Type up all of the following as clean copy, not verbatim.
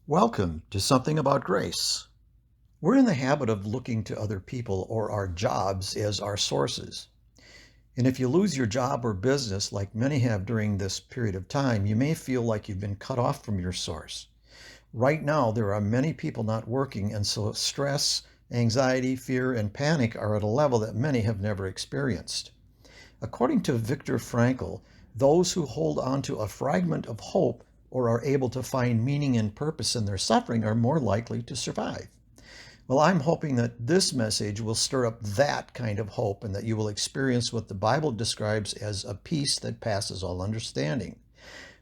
Welcome to Something About Grace. We're in the habit of looking to other people or our jobs as our sources. And if you lose your job or business, like many have during this period of time, you may feel like you've been cut off from your source. Right now, there are many people not working, and so stress, anxiety, fear, and panic are at a level that many have never experienced. According to Viktor Frankl, those who hold on to a fragment of hope or are able to find meaning and purpose in their suffering are more likely to survive. Well, I'm hoping that this message will stir up that kind of hope and that you will experience what the Bible describes as a peace that passes all understanding,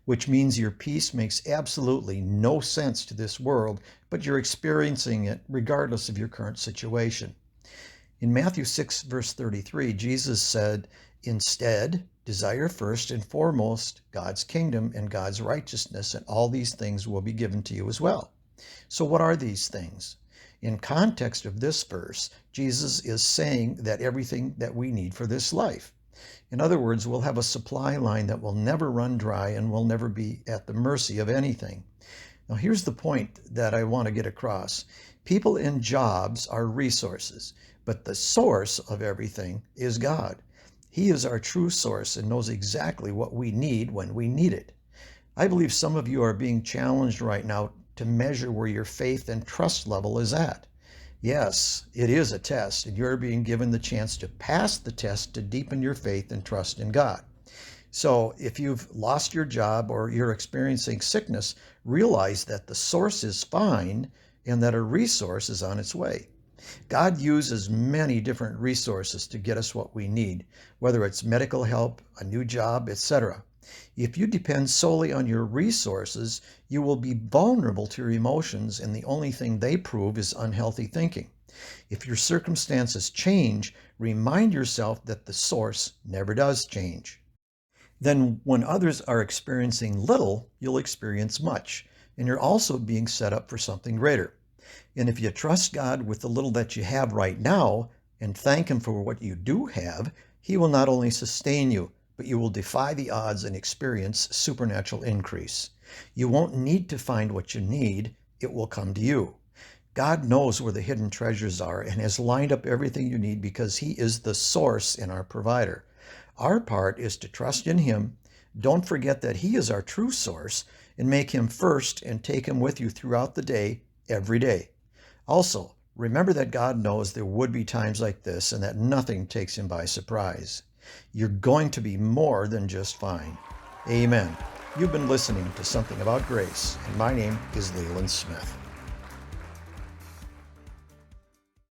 which means your peace makes absolutely no sense to this world, but you're experiencing it regardless of your current situation. In Matthew 6, verse 33, Jesus said, "Instead, desire first and foremost God's kingdom and God's righteousness, and all these things will be given to you as well." So, what are these things? In context of this verse, Jesus is saying that everything that we need for this life. In other words, we'll have a supply line that will never run dry and will never be at the mercy of anything. Now, here's the point that I want to get across. People in jobs are resources, but the source of everything is God. He is our true source and knows exactly what we need when we need it. I believe some of you are being challenged right now to measure where your faith and trust level is at. Yes, it is a test, and you're being given the chance to pass the test to deepen your faith and trust in God. So if you've lost your job or you're experiencing sickness, realize that the source is fine and that a resource is on its way. God uses many different resources to get us what we need, whether it's medical help, a new job, etc. If you depend solely on your resources, you will be vulnerable to your emotions, and the only thing they prove is unhealthy thinking. If your circumstances change, remind yourself that the source never does change. Then when others are experiencing little, you'll experience much, and you're also being set up for something greater. And if you trust God with the little that you have right now and thank Him for what you do have, He will not only sustain you, but you will defy the odds and experience supernatural increase. You won't need to find what you need, it will come to you. God knows where the hidden treasures are and has lined up everything you need because He is the source and our provider. Our part is to trust in Him. Don't forget that He is our true source, and make Him first and take Him with you throughout the day, every day. Also, remember that God knows there would be times like this and that nothing takes Him by surprise. You're going to be more than just fine. Amen. You've been listening to Something About Grace, and my name is Leland Smith.